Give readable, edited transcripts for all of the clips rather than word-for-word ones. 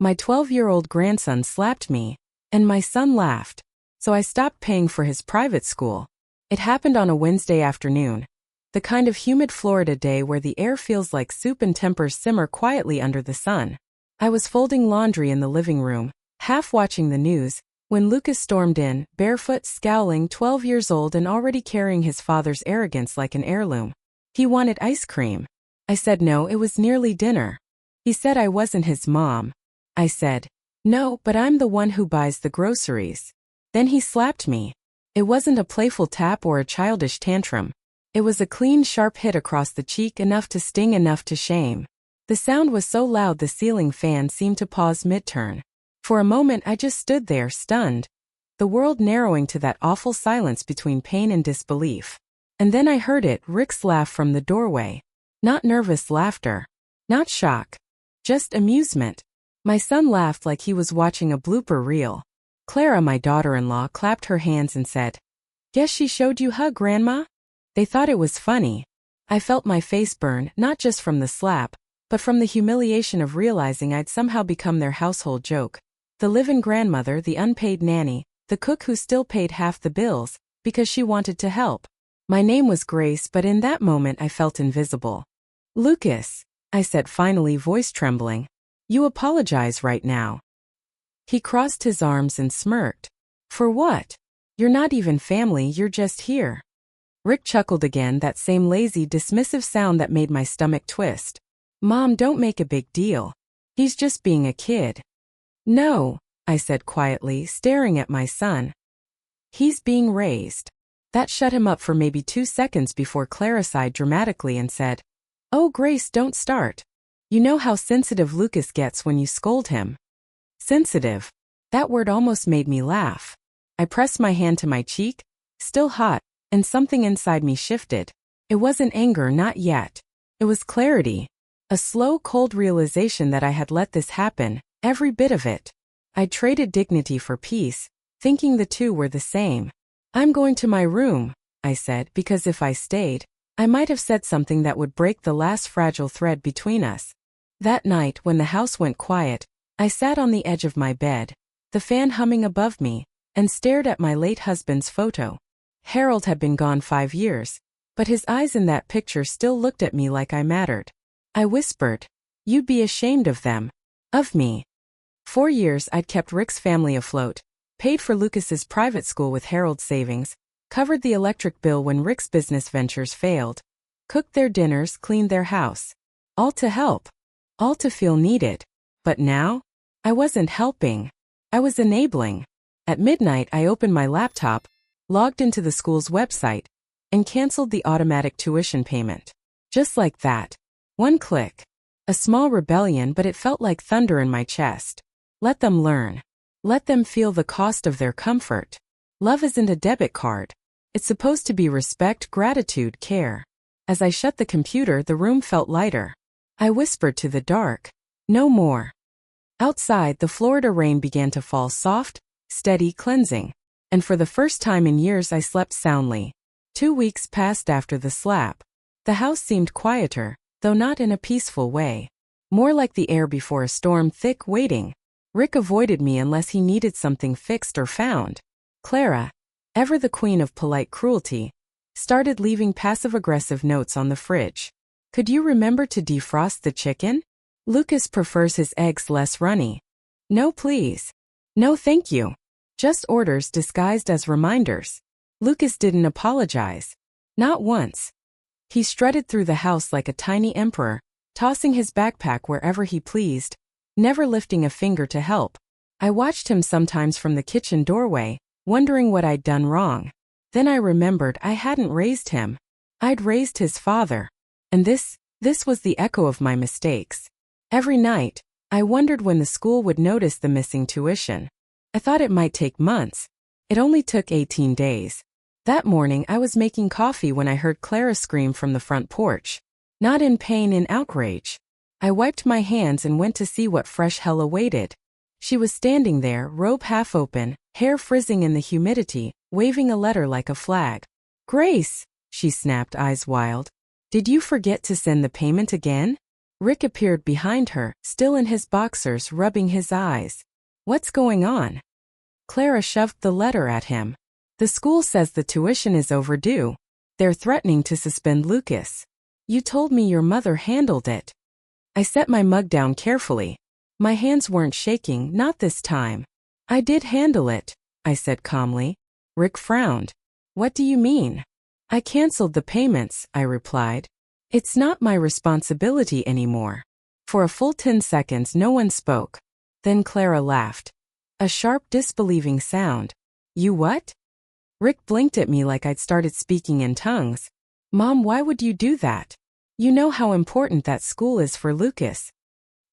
My 12-year-old grandson slapped me, and my son laughed. So I stopped paying for his private school. It happened on a Wednesday afternoon. The kind of humid Florida day where the air feels like soup and tempers simmer quietly under the sun. I was folding laundry in the living room, half watching the news, when Lucas stormed in, barefoot, scowling, 12 years old and already carrying his father's arrogance like an heirloom. He wanted ice cream. I said no, it was nearly dinner. He said I wasn't his mom. I said, no, but I'm the one who buys the groceries. Then he slapped me. It wasn't a playful tap or a childish tantrum. It was a clean, sharp hit across the cheek, enough to sting, enough to shame. The sound was so loud the ceiling fan seemed to pause mid-turn. For a moment I just stood there, stunned, the world narrowing to that awful silence between pain and disbelief. And then I heard it, Rick's laugh from the doorway. Not nervous laughter. Not shock. Just amusement. My son laughed like he was watching a blooper reel. Clara, my daughter-in-law, clapped her hands and said, "Guess she showed you huh, Grandma?" They thought it was funny. I felt my face burn, not just from the slap, but from the humiliation of realizing I'd somehow become their household joke. The live-in grandmother, the unpaid nanny, the cook who still paid half the bills, because she wanted to help. My name was Grace, but in that moment I felt invisible. "Lucas," I said finally, voice trembling. "You apologize right now." He crossed his arms and smirked. "For what? You're not even family, you're just here." Rick chuckled again, that same lazy, dismissive sound that made my stomach twist. "Mom, don't make a big deal. He's just being a kid." "No," I said quietly, staring at my son. "He's being raised." That shut him up for maybe 2 seconds before Clara sighed dramatically and said, "Oh, Grace, don't start. You know how sensitive Lucas gets when you scold him." Sensitive. That word almost made me laugh. I pressed my hand to my cheek, still hot, and something inside me shifted. It wasn't anger, not yet. It was clarity. A slow, cold realization that I had let this happen, every bit of it. I'd traded dignity for peace, thinking the two were the same. "I'm going to my room," I said, because if I stayed, I might have said something that would break the last fragile thread between us. That night, when the house went quiet, I sat on the edge of my bed, the fan humming above me, and stared at my late husband's photo. Harold had been gone 5 years, but his eyes in that picture still looked at me like I mattered. I whispered, "You'd be ashamed of them. Of me." 4 years I'd kept Rick's family afloat, paid for Lucas's private school with Harold's savings, covered the electric bill when Rick's business ventures failed, cooked their dinners, cleaned their house. All to help. All to feel needed. But now? I wasn't helping. I was enabling. At midnight I opened my laptop, logged into the school's website, and canceled the automatic tuition payment. Just like that. One click. A small rebellion, but it felt like thunder in my chest. Let them learn. Let them feel the cost of their comfort. Love isn't a debit card. It's supposed to be respect, gratitude, care. As I shut the computer, the room felt lighter. I whispered to the dark, "No more." Outside, the Florida rain began to fall, soft, steady, cleansing. And for the first time in years I slept soundly. 2 weeks passed after the slap. The house seemed quieter, though not in a peaceful way. More like the air before a storm, thick, waiting. Rick avoided me unless he needed something fixed or found. Clara, ever the queen of polite cruelty, started leaving passive-aggressive notes on the fridge. "Could you remember to defrost the chicken? Lucas prefers his eggs less runny." "No, please." "No, thank you." Just orders disguised as reminders. Lucas didn't apologize. Not once. He strutted through the house like a tiny emperor, tossing his backpack wherever he pleased, never lifting a finger to help. I watched him sometimes from the kitchen doorway, wondering what I'd done wrong. Then I remembered I hadn't raised him. I'd raised his father. And this was the echo of my mistakes. Every night, I wondered when the school would notice the missing tuition. I thought it might take months. It only took 18 days. That morning I was making coffee when I heard Clara scream from the front porch. Not in pain, in outrage. I wiped my hands and went to see what fresh hell awaited. She was standing there, robe half open, hair frizzing in the humidity, waving a letter like a flag. "Grace," she snapped, eyes wild. "Did you forget to send the payment again?" Rick appeared behind her, still in his boxers, rubbing his eyes. What's going on? Clara shoved the letter at him. The school says the tuition is overdue. They're threatening to suspend Lucas. You told me your mother handled it. I set my mug down carefully. My hands weren't shaking, not this time. I did handle it, I said calmly. Rick frowned. What do you mean? I canceled the payments, I replied. It's not my responsibility anymore. For a full 10 seconds no one spoke. Then Clara laughed. A sharp, disbelieving sound. You what? Rick blinked at me like I'd started speaking in tongues. Mom, why would you do that? You know how important that school is for Lucas.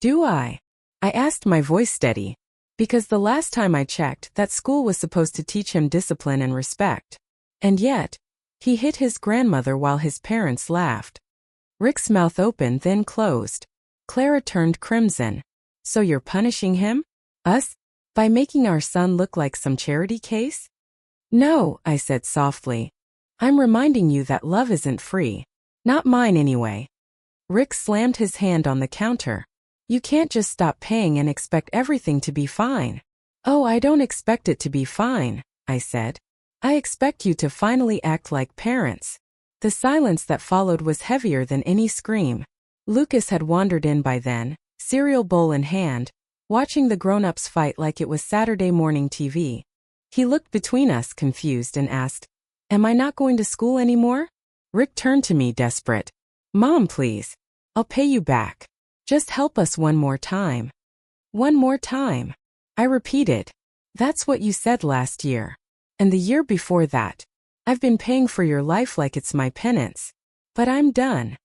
Do I? I asked, my voice steady. Because the last time I checked, that school was supposed to teach him discipline and respect. And yet, he hit his grandmother while his parents laughed. Rick's mouth opened, then closed. Clara turned crimson. So you're punishing him? Us? By making our son look like some charity case? No, I said softly. I'm reminding you that love isn't free. Not mine anyway. Rick slammed his hand on the counter. You can't just stop paying and expect everything to be fine. Oh, I don't expect it to be fine, I said. I expect you to finally act like parents. The silence that followed was heavier than any scream. Lucas had wandered in by then, cereal bowl in hand, watching the grown-ups fight like it was Saturday morning TV. He looked between us, confused, and asked, Am I not going to school anymore? Rick turned to me, desperate. Mom, please. I'll pay you back. Just help us one more time. One more time. I repeated. That's what you said last year. And the year before that. I've been paying for your life like it's my penance. But I'm done.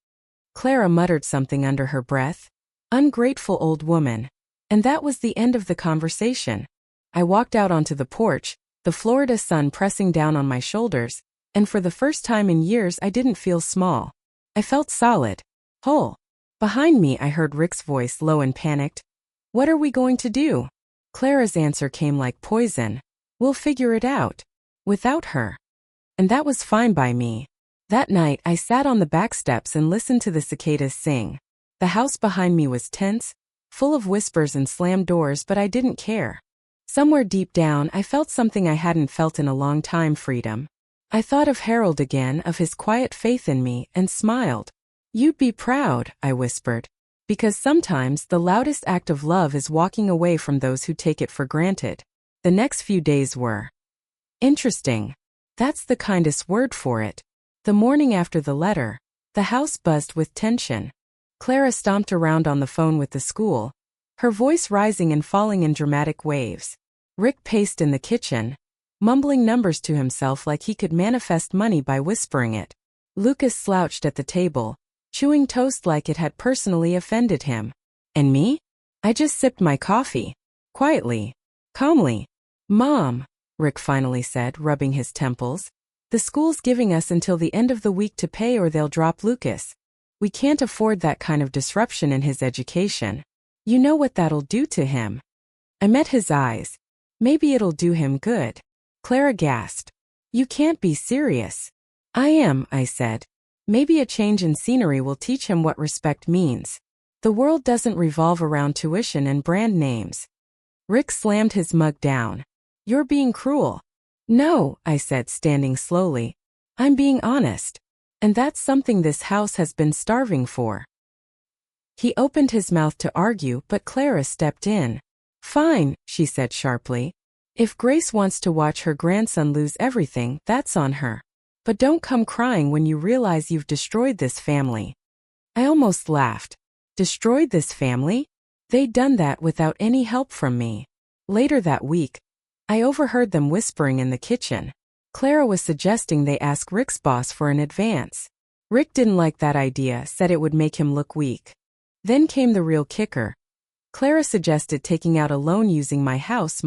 Clara muttered something under her breath. Ungrateful old woman. And that was the end of the conversation. I walked out onto the porch, the Florida sun pressing down on my shoulders, and for the first time in years I didn't feel small. I felt solid. Whole. Behind me I heard Rick's voice, low and panicked. What are we going to do? Clara's answer came like poison. We'll figure it out. Without her. And that was fine by me. That night I sat on the back steps and listened to the cicadas sing. The house behind me was tense, full of whispers and slammed doors, but I didn't care. Somewhere deep down I felt something I hadn't felt in a long time, freedom. I thought of Harold again, of his quiet faith in me, and smiled. You'd be proud, I whispered. Because sometimes the loudest act of love is walking away from those who take it for granted. The next few days were interesting. That's the kindest word for it. The morning after the letter, the house buzzed with tension. Clara stomped around on the phone with the school, her voice rising and falling in dramatic waves. Rick paced in the kitchen, mumbling numbers to himself like he could manifest money by whispering it. Lucas slouched at the table, chewing toast like it had personally offended him. And me? I just sipped my coffee. Quietly. Calmly. Mom, Rick finally said, rubbing his temples. The school's giving us until the end of the week to pay or they'll drop Lucas. We can't afford that kind of disruption in his education. You know what that'll do to him. I met his eyes. Maybe it'll do him good. Clara gasped. You can't be serious. I am, I said. Maybe a change in scenery will teach him what respect means. The world doesn't revolve around tuition and brand names. Rick slammed his mug down. You're being cruel. No, I said, standing slowly. I'm being honest. And that's something this house has been starving for. He opened his mouth to argue, but Clara stepped in. Fine, she said sharply. If Grace wants to watch her grandson lose everything, that's on her. But don't come crying when you realize you've destroyed this family. I almost laughed. Destroyed this family? They'd done that without any help from me. Later that week, I overheard them whispering in the kitchen. Clara was suggesting they ask Rick's boss for an advance. Rick didn't like that idea, said it would make him look weak. Then came the real kicker. Clara suggested taking out a loan using my house,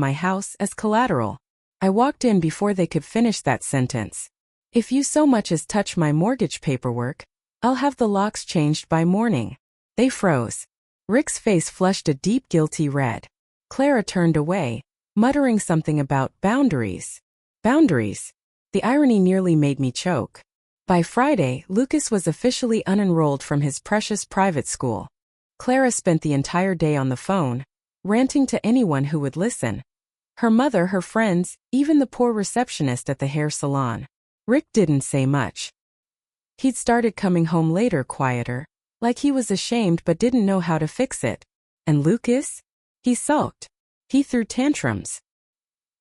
as collateral. I walked in before they could finish that sentence. If you so much as touch my mortgage paperwork, I'll have the locks changed by morning. They froze. Rick's face flushed a deep, guilty red. Clara turned away, muttering something about boundaries. Boundaries. The irony nearly made me choke. By Friday, Lucas was officially unenrolled from his precious private school. Clara spent the entire day on the phone, ranting to anyone who would listen. Her mother, her friends, even the poor receptionist at the hair salon. Rick didn't say much. He'd started coming home later, quieter, like he was ashamed but didn't know how to fix it. And Lucas? He sulked. He threw tantrums.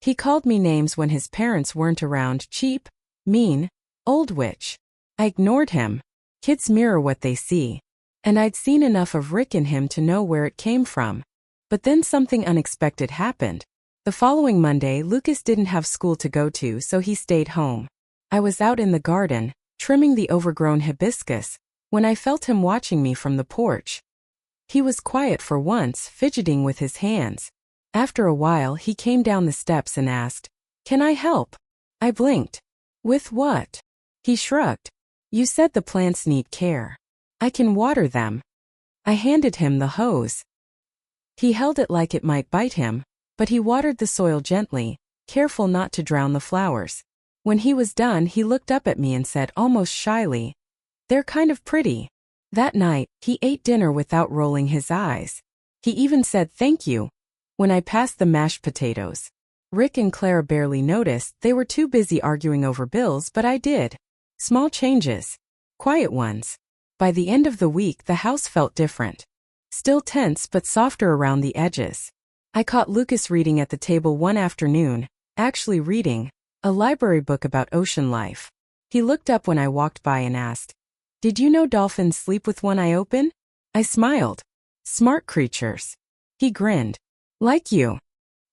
He called me names when his parents weren't around: cheap, mean, old witch. I ignored him. Kids mirror what they see. And I'd seen enough of Rick in him to know where it came from. But then something unexpected happened. The following Monday, Lucas didn't have school to go to, so he stayed home. I was out in the garden, trimming the overgrown hibiscus, when I felt him watching me from the porch. He was quiet for once, fidgeting with his hands. After a while, he came down the steps and asked, "Can I help?" I blinked. "With what?" He shrugged. "You said the plants need care. I can water them." I handed him the hose. He held it like it might bite him, but he watered the soil gently, careful not to drown the flowers. When he was done, he looked up at me and said almost shyly, "They're kind of pretty." That night, he ate dinner without rolling his eyes. He even said thank you when I passed the mashed potatoes. Rick and Clara barely noticed. They were too busy arguing over bills, but I did. Small changes. Quiet ones. By the end of the week, the house felt different. Still tense, but softer around the edges. I caught Lucas reading at the table one afternoon, actually reading a library book about ocean life. He looked up when I walked by and asked, "Did you know dolphins sleep with one eye open?" I smiled. "Smart creatures." He grinned. "Like you."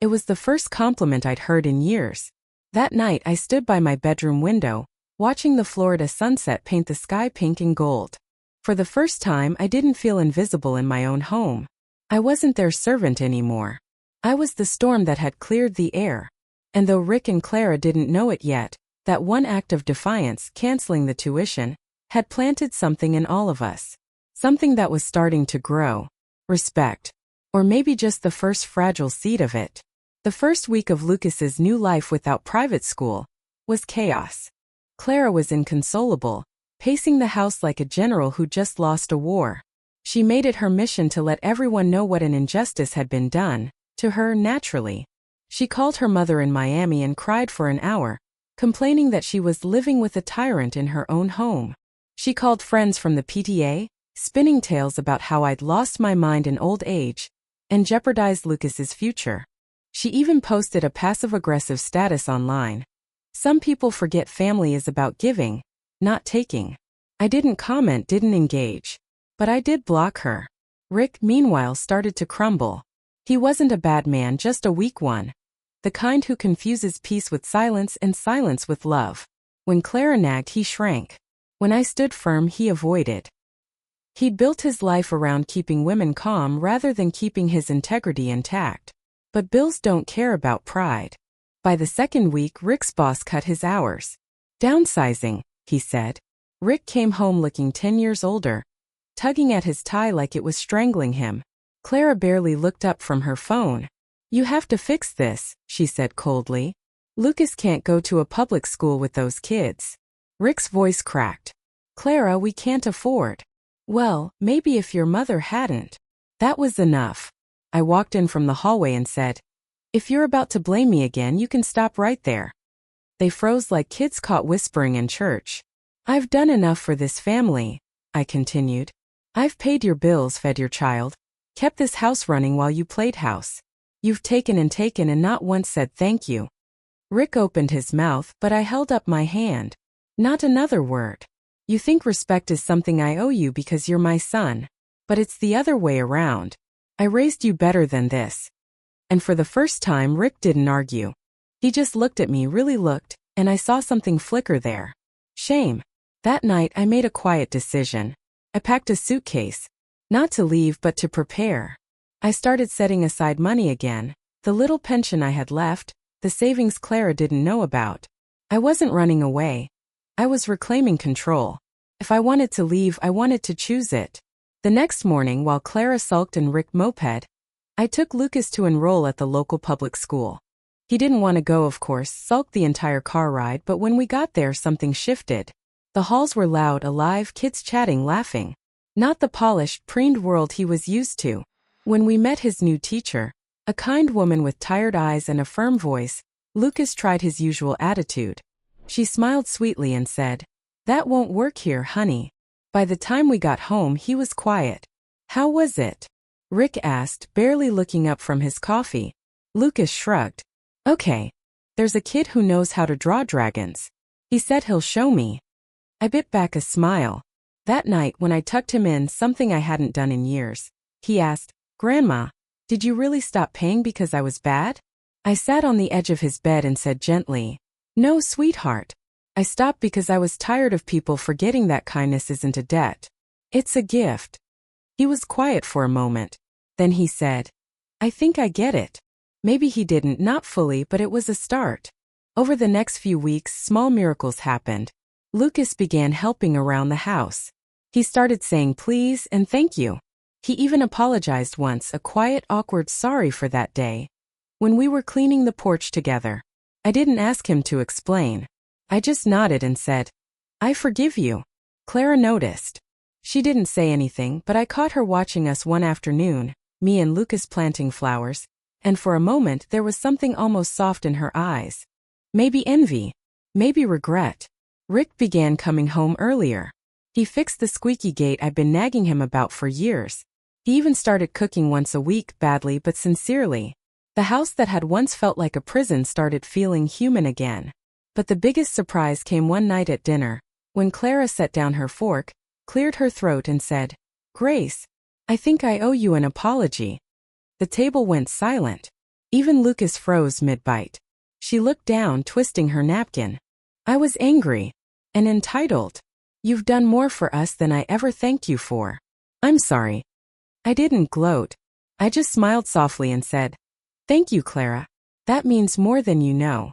It was the first compliment I'd heard in years. That night, I stood by my bedroom window, watching the Florida sunset paint the sky pink and gold. For the first time, I didn't feel invisible in my own home. I wasn't their servant anymore. I was the storm that had cleared the air. And though Rick and Clara didn't know it yet, that one act of defiance, canceling the tuition, had planted something in all of us. Something that was starting to grow. Respect. Or maybe just the first fragile seed of it. The first week of Lucas's new life without private school was chaos. Clara was inconsolable, pacing the house like a general who just lost a war. She made it her mission to let everyone know what an injustice had been done to her naturally. She called her mother in Miami and cried for an hour, complaining that she was living with a tyrant in her own home. She called friends from the PTA, spinning tales about how I'd lost my mind in old age and jeopardized Lucas's future. She even posted a passive-aggressive status online. Some people forget family is about giving, not taking. I didn't comment, didn't engage. But I did block her. Rick, meanwhile, started to crumble. He wasn't a bad man, just a weak one. The kind who confuses peace with silence and silence with love. When Clara nagged, he shrank. When I stood firm, he avoided. He'd built his life around keeping women calm rather than keeping his integrity intact. But bills don't care about pride. By the second week, Rick's boss cut his hours. "Downsizing," he said. Rick came home looking 10 years older, tugging at his tie like it was strangling him. Clara barely looked up from her phone. "You have to fix this," she said coldly. "Lucas can't go to a public school with those kids." Rick's voice cracked. "Clara, we can't afford." "Well, maybe if your mother hadn't." That was enough. I walked in from the hallway and said, "If you're about to blame me again, you can stop right there." They froze like kids caught whispering in church. "I've done enough for this family," I continued. "I've paid your bills, fed your child, kept this house running while you played house. You've taken and not once said thank you." Rick opened his mouth, but I held up my hand. "Not another word. You think respect is something I owe you because you're my son. But it's the other way around. I raised you better than this." And for the first time, Rick didn't argue. He just looked at me, really looked, and I saw something flicker there. Shame. That night, I made a quiet decision. I packed a suitcase. Not to leave, but to prepare. I started setting aside money again, the little pension I had left, the savings Clara didn't know about. I wasn't running away. I was reclaiming control. If I wanted to leave, I wanted to choose it. The next morning, while Clara sulked and Rick moped, I took Lucas to enroll at the local public school. He didn't want to go, of course, sulked the entire car ride, but when we got there, something shifted. The halls were loud, alive, kids chatting, laughing. Not the polished, preened world he was used to. When we met his new teacher, a kind woman with tired eyes and a firm voice, Lucas tried his usual attitude. She smiled sweetly and said, "That won't work here, honey." By the time we got home, he was quiet. "How was it?" Rick asked, barely looking up from his coffee. Lucas shrugged. "Okay. There's a kid who knows how to draw dragons. He said he'll show me." I bit back a smile. That night, when I tucked him in, something I hadn't done in years, he asked, "Grandma, did you really stop paying because I was bad?" I sat on the edge of his bed and said gently, "No, sweetheart. I stopped because I was tired of people forgetting that kindness isn't a debt. It's a gift." He was quiet for a moment. Then he said, "I think I get it." Maybe he didn't, not fully, but it was a start. Over the next few weeks, small miracles happened. Lucas began helping around the house. He started saying please and thank you. He even apologized once, a quiet, awkward sorry for that day. When we were cleaning the porch together, I didn't ask him to explain. I just nodded and said, "I forgive you." Clara noticed. She didn't say anything, but I caught her watching us one afternoon, me and Lucas planting flowers, and for a moment there was something almost soft in her eyes. Maybe envy. Maybe regret. Rick began coming home earlier. He fixed the squeaky gate I'd been nagging him about for years. He even started cooking once a week, badly but sincerely. The house that had once felt like a prison started feeling human again. But the biggest surprise came one night at dinner, when Clara set down her fork, cleared her throat and said, "Grace, I think I owe you an apology." The table went silent. Even Lucas froze mid-bite. She looked down, twisting her napkin. I was angry and entitled. "You've done more for us than I ever thanked you for." "I'm sorry." I didn't gloat. I just smiled softly and said, "Thank you, Clara. That means more than you know."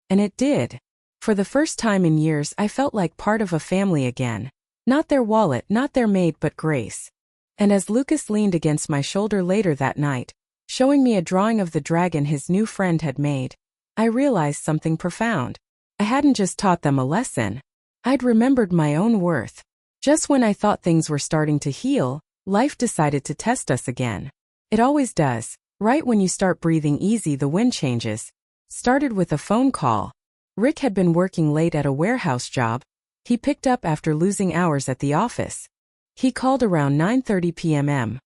And it did. For the first time in years, I felt like part of a family again. Not their wallet, not their maid, but Grace. And as Lucas leaned against my shoulder later that night, showing me a drawing of the dragon his new friend had made, I realized something profound. I hadn't just taught them a lesson. I'd remembered my own worth. Just when I thought things were starting to heal, life decided to test us again. It always does. Right when you start breathing easy, the wind changes. Started with a phone call. Rick had been working late at a warehouse job. He picked up after losing hours at the office. He called around 9:30 p.m.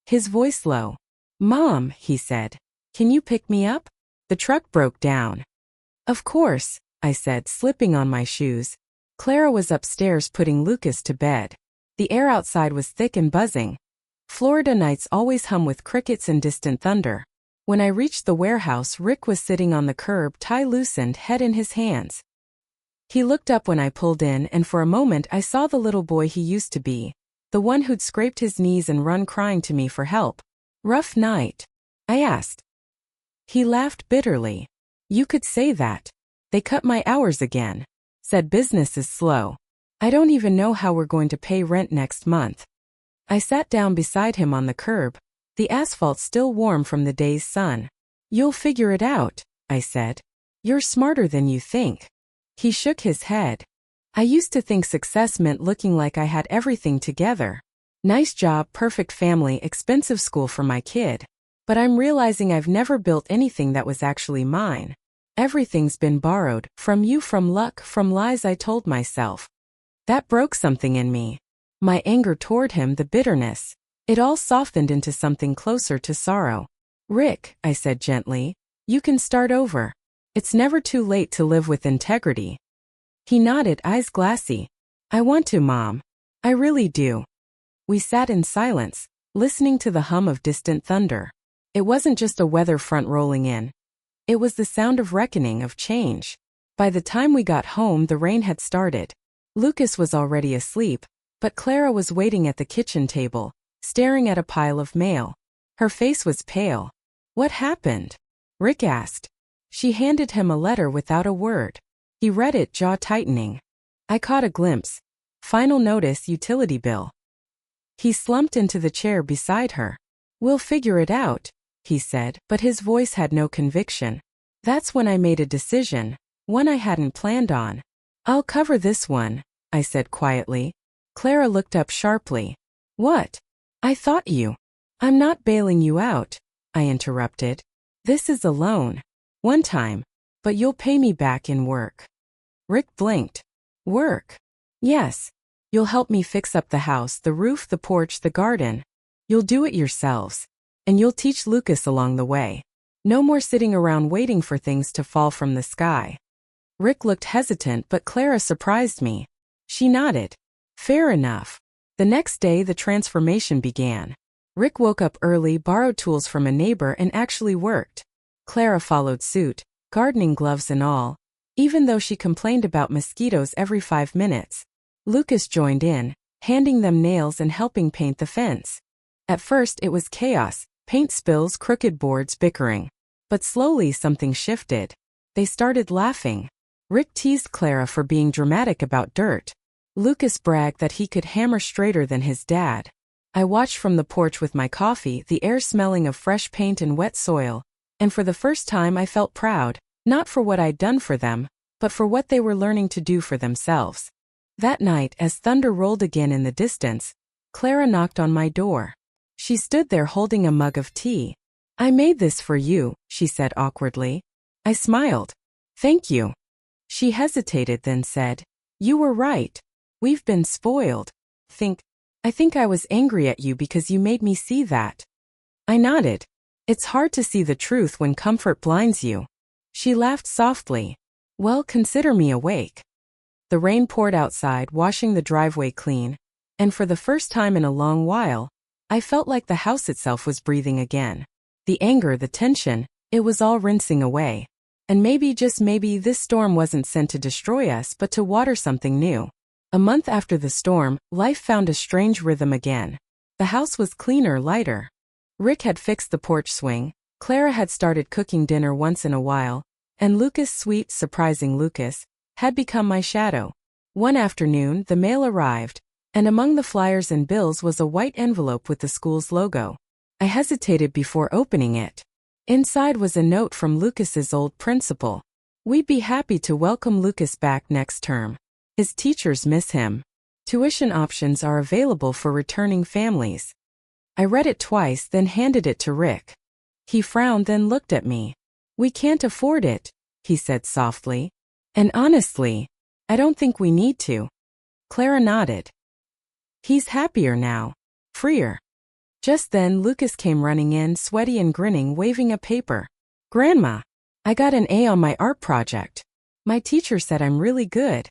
His voice low. "Mom," he said, "can you pick me up? The truck broke down." "Of course," I said, slipping on my shoes. Clara was upstairs putting Lucas to bed. The air outside was thick and buzzing. Florida nights always hum with crickets and distant thunder. When I reached the warehouse, Rick was sitting on the curb, tie loosened, head in his hands. He looked up when I pulled in, and for a moment I saw the little boy he used to be, the one who'd scraped his knees and run crying to me for help. "Rough night?" I asked. He laughed bitterly. "You could say that. They cut my hours again. Said business is slow. I don't even know how we're going to pay rent next month." I sat down beside him on the curb, the asphalt still warm from the day's sun. "You'll figure it out," I said. "You're smarter than you think." He shook his head. "I used to think success meant looking like I had everything together. Nice job, perfect family, expensive school for my kid. But I'm realizing I've never built anything that was actually mine. Everything's been borrowed, from you, from luck, from lies I told myself." That broke something in me. My anger toward him, the bitterness. It all softened into something closer to sorrow. "Rick," I said gently, "you can start over. It's never too late to live with integrity." He nodded, eyes glassy. "I want to, Mom. I really do." We sat in silence, listening to the hum of distant thunder. It wasn't just a weather front rolling in. It was the sound of reckoning, of change. By the time we got home, the rain had started. Lucas was already asleep, but Clara was waiting at the kitchen table, staring at a pile of mail. Her face was pale. "What happened?" Rick asked. She handed him a letter without a word. He read it, jaw tightening. I caught a glimpse. "Final notice, utility bill." He slumped into the chair beside her. "We'll figure it out," he said, but his voice had no conviction. That's when I made a decision, one I hadn't planned on. "I'll cover this one," I said quietly. Clara looked up sharply. What? I thought you. I'm not bailing you out, I interrupted. This is a loan. One time. But you'll pay me back in work. Rick blinked. Work? Yes. You'll help me fix up the house, the roof, the porch, the garden. You'll do it yourselves. And you'll teach Lucas along the way. No more sitting around waiting for things to fall from the sky. Rick looked hesitant, but Clara surprised me. She nodded. Fair enough. The next day the transformation began. Rick woke up early, borrowed tools from a neighbor, and actually worked. Clara followed suit, gardening gloves and all, even though she complained about mosquitoes every 5 minutes. Lucas joined in, handing them nails and helping paint the fence. At first it was chaos, paint spills, crooked boards, bickering. But slowly something shifted. They started laughing. Rick teased Clara for being dramatic about dirt. Lucas bragged that he could hammer straighter than his dad. I watched from the porch with my coffee, the air smelling of fresh paint and wet soil, and for the first time I felt proud, not for what I'd done for them, but for what they were learning to do for themselves. That night, as thunder rolled again in the distance, Clara knocked on my door. She stood there holding a mug of tea. I made this for you, she said awkwardly. I smiled. Thank you. She hesitated, then said, You were right. We've been spoiled. I think I was angry at you because you made me see that. I nodded. It's hard to see the truth when comfort blinds you. She laughed softly. Well, consider me awake. The rain poured outside, washing the driveway clean, and for the first time in a long while, I felt like the house itself was breathing again. The anger, the tension, it was all rinsing away. And maybe, just maybe, this storm wasn't sent to destroy us but to water something new. A month after the storm, life found a strange rhythm again. The house was cleaner, lighter. Rick had fixed the porch swing, Clara had started cooking dinner once in a while, and Lucas, sweet, surprising Lucas, had become my shadow. One afternoon, the mail arrived, and among the flyers and bills was a white envelope with the school's logo. I hesitated before opening it. Inside was a note from Lucas's old principal. We'd be happy to welcome Lucas back next term. His teachers miss him. Tuition options are available for returning families. I read it twice, then handed it to Rick. He frowned, then looked at me. We can't afford it, he said softly. And honestly, I don't think we need to. Clara nodded. He's happier now. Freer. Just then Lucas came running in, sweaty and grinning, waving a paper. Grandma, I got an A on my art project. My teacher said I'm really good.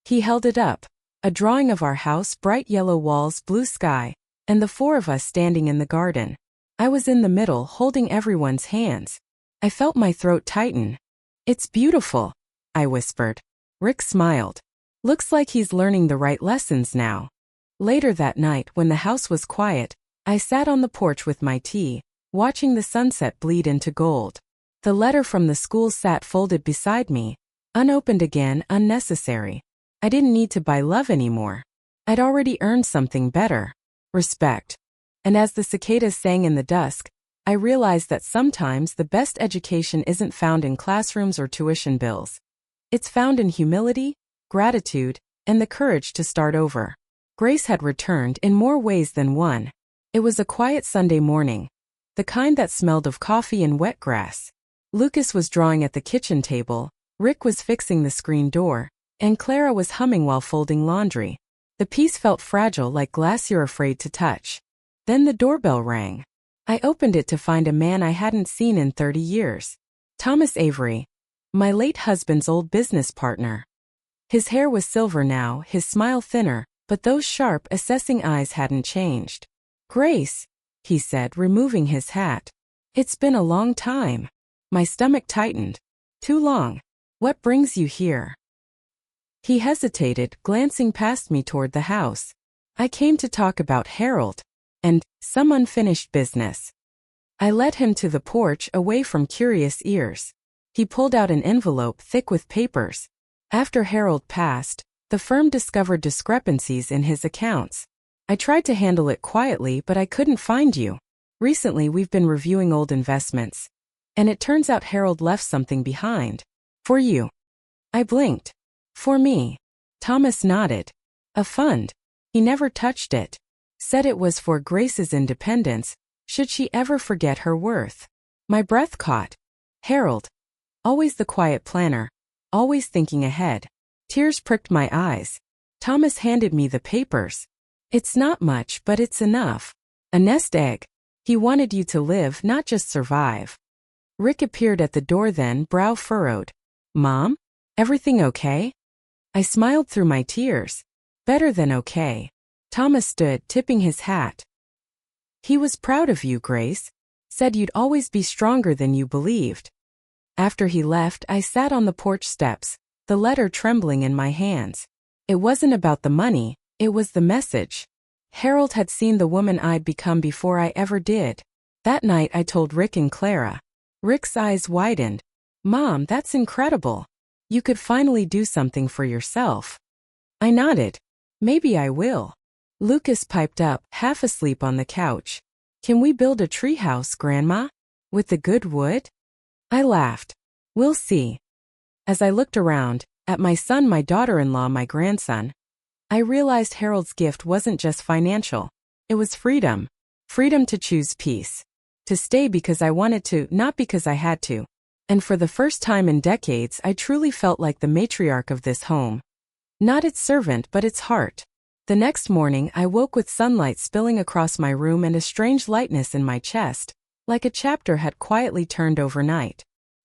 He held it up. A drawing of our house, bright yellow walls, blue sky, and the 4 of us standing in the garden. I was in the middle, holding everyone's hands. I felt my throat tighten. It's beautiful, I whispered. Rick smiled. Looks like he's learning the right lessons now. Later that night, when the house was quiet, I sat on the porch with my tea, watching the sunset bleed into gold. The letter from the school sat folded beside me, unopened again, unnecessary. I didn't need to buy love anymore. I'd already earned something better. Respect. And as the cicadas sang in the dusk, I realized that sometimes the best education isn't found in classrooms or tuition bills. It's found in humility, gratitude, and the courage to start over. Grace had returned in more ways than one. It was a quiet Sunday morning, the kind that smelled of coffee and wet grass. Lucas was drawing at the kitchen table, Rick was fixing the screen door, and Clara was humming while folding laundry. The piece felt fragile, like glass you're afraid to touch. Then the doorbell rang. I opened it to find a man I hadn't seen in 30 years. Thomas Avery, my late husband's old business partner. His hair was silver now, his smile thinner, but those sharp, assessing eyes hadn't changed. Grace, he said, removing his hat. It's been a long time. My stomach tightened. Too long. What brings you here? He hesitated, glancing past me toward the house. I came to talk about Harold and some unfinished business. I led him to the porch, away from curious ears. He pulled out an envelope thick with papers. After Harold passed, the firm discovered discrepancies in his accounts. I tried to handle it quietly, but I couldn't find you. Recently we've been reviewing old investments, and it turns out Harold left something behind. For you. I blinked. For me. Thomas nodded. A fund. He never touched it. Said it was for Grace's independence, should she ever forget her worth. My breath caught. Harold. Always the quiet planner. Always thinking ahead. Tears pricked my eyes. Thomas handed me the papers. It's not much, but it's enough. A nest egg. He wanted you to live, not just survive. Rick appeared at the door then, brow furrowed. Mom? Everything okay? I smiled through my tears. Better than okay. Thomas stood, tipping his hat. He was proud of you, Grace. Said you'd always be stronger than you believed. After he left, I sat on the porch steps, the letter trembling in my hands. It wasn't about the money, it was the message. Harold had seen the woman I'd become before I ever did. That night I told Rick and Clara. Rick's eyes widened. Mom, that's incredible. You could finally do something for yourself. I nodded. Maybe I will. Lucas piped up, half asleep on the couch. Can we build a treehouse, Grandma? With the good wood? I laughed. We'll see. As I looked around, at my son, my daughter-in-law, my grandson, I realized Harold's gift wasn't just financial. It was freedom. Freedom to choose peace. To stay because I wanted to, not because I had to. And for the first time in decades, I truly felt like the matriarch of this home. Not its servant, but its heart. The next morning, I woke with sunlight spilling across my room and a strange lightness in my chest, like a chapter had quietly turned overnight.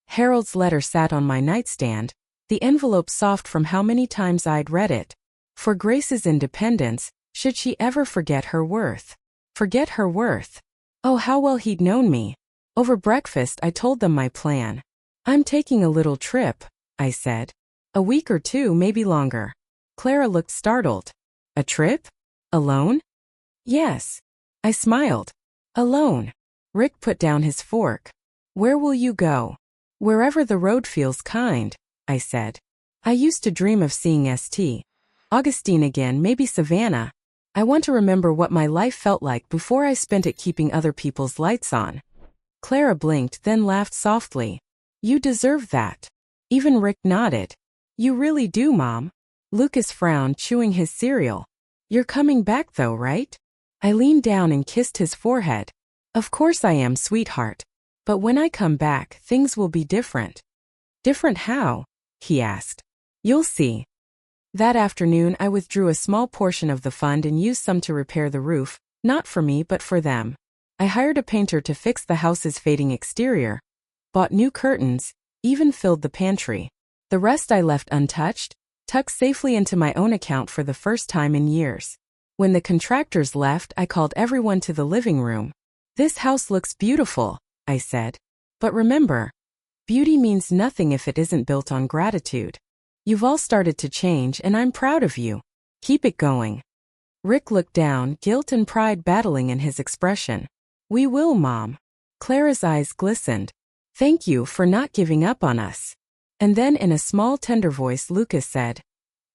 Harold's letter sat on my nightstand, the envelope soft from how many times I'd read it. For Grace's independence, should she ever forget her worth? Forget her worth. Oh, how well he'd known me. Over breakfast, I told them my plan. I'm taking a little trip, I said. A week or two, maybe longer. Clara looked startled. A trip? Alone? Yes. I smiled. Alone. Rick put down his fork. Where will you go? Wherever the road feels kind, I said. I used to dream of seeing St. Augustine again, maybe Savannah. I want to remember what my life felt like before I spent it keeping other people's lights on. Clara blinked, then laughed softly. You deserve that. Even Rick nodded. You really do, Mom. Lucas frowned, chewing his cereal. You're coming back though, right? I leaned down and kissed his forehead. Of course I am, sweetheart. But when I come back, things will be different. Different how? He asked. You'll see. That afternoon, I withdrew a small portion of the fund and used some to repair the roof, not for me but for them. I hired a painter to fix the house's fading exterior, bought new curtains, even filled the pantry. The rest I left untouched, tucked safely into my own account for the first time in years. When the contractors left, I called everyone to the living room. This house looks beautiful, I said. But remember, beauty means nothing if it isn't built on gratitude. You've all started to change and I'm proud of you. Keep it going. Rick looked down, guilt and pride battling in his expression. We will, Mom. Clara's eyes glistened. Thank you for not giving up on us. And then in a small tender voice Lucas said,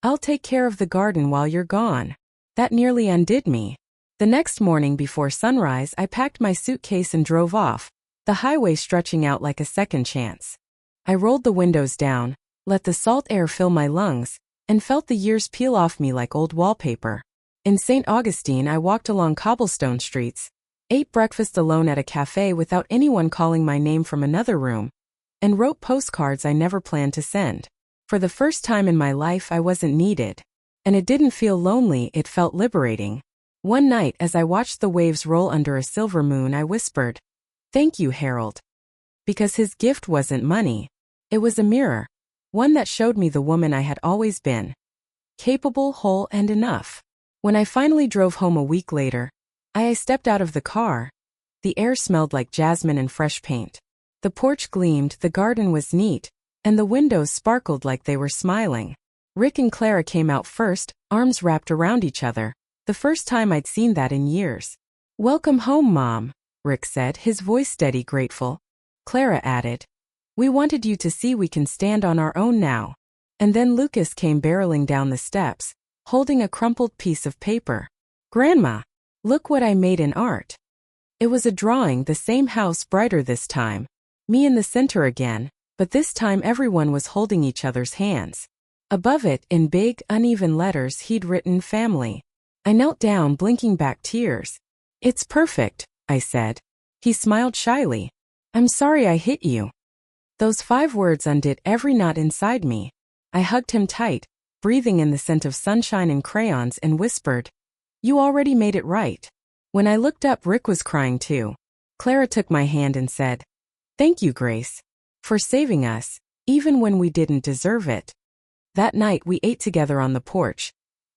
I'll take care of the garden while you're gone. That nearly undid me. The next morning before sunrise I packed my suitcase and drove off, the highway stretching out like a second chance. I rolled the windows down, let the salt air fill my lungs, and felt the years peel off me like old wallpaper. In St. Augustine I walked along cobblestone streets, ate breakfast alone at a cafe without anyone calling my name from another room, and wrote postcards I never planned to send. For the first time in my life I wasn't needed. And it didn't feel lonely, it felt liberating. One night as I watched the waves roll under a silver moon I whispered, Thank you, Harold. Because his gift wasn't money. It was a mirror. One that showed me the woman I had always been. Capable, whole, and enough. When I finally drove home a week later, I stepped out of the car. The air smelled like jasmine and fresh paint. The porch gleamed, the garden was neat, and the windows sparkled like they were smiling. Rick and Clara came out first, arms wrapped around each other, the first time I'd seen that in years. Welcome home, Mom, Rick said, his voice steady, grateful. Clara added, We wanted you to see we can stand on our own now. And then Lucas came barreling down the steps, holding a crumpled piece of paper. Grandma, look what I made in art. It was a drawing, the same house, brighter this time. Me in the center again, but this time everyone was holding each other's hands. Above it, in big, uneven letters, he'd written family. I knelt down, blinking back tears. It's perfect, I said. He smiled shyly. I'm sorry I hit you. Those 5 words undid every knot inside me. I hugged him tight, breathing in the scent of sunshine and crayons, and whispered, You already made it right. When I looked up, Rick was crying too. Clara took my hand and said, Thank you, Grace, for saving us, even when we didn't deserve it. That night we ate together on the porch.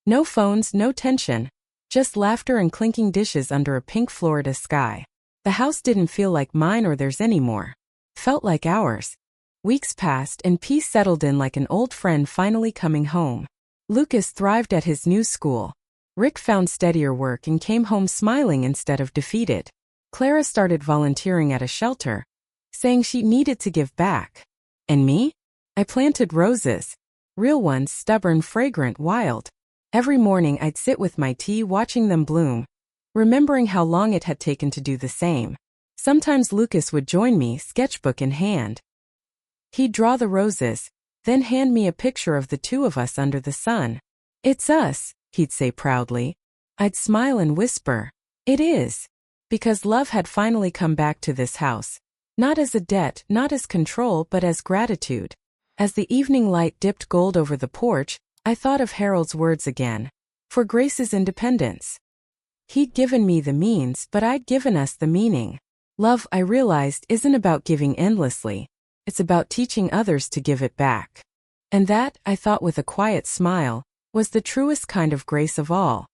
No phones, no tension, just laughter and clinking dishes under a pink Florida sky. The house didn't feel like mine or theirs anymore. Felt like ours. Weeks passed and peace settled in, like an old friend finally coming home. Lucas thrived at his new school. Rick found steadier work and came home smiling instead of defeated. Clara started volunteering at a shelter, saying she needed to give back. And me? I planted roses. Real ones, stubborn, fragrant, wild. Every morning I'd sit with my tea watching them bloom, remembering how long it had taken to do the same. Sometimes Lucas would join me, sketchbook in hand. He'd draw the roses, then hand me a picture of the 2 of us under the sun. It's us, he'd say proudly. I'd smile and whisper, It is. Because love had finally come back to this house. Not as a debt, not as control, but as gratitude. As the evening light dipped gold over the porch, I thought of Harold's words again. For Grace's independence. He'd given me the means, but I'd given us the meaning. Love, I realized, isn't about giving endlessly. It's about teaching others to give it back. And that, I thought with a quiet smile, was the truest kind of grace of all.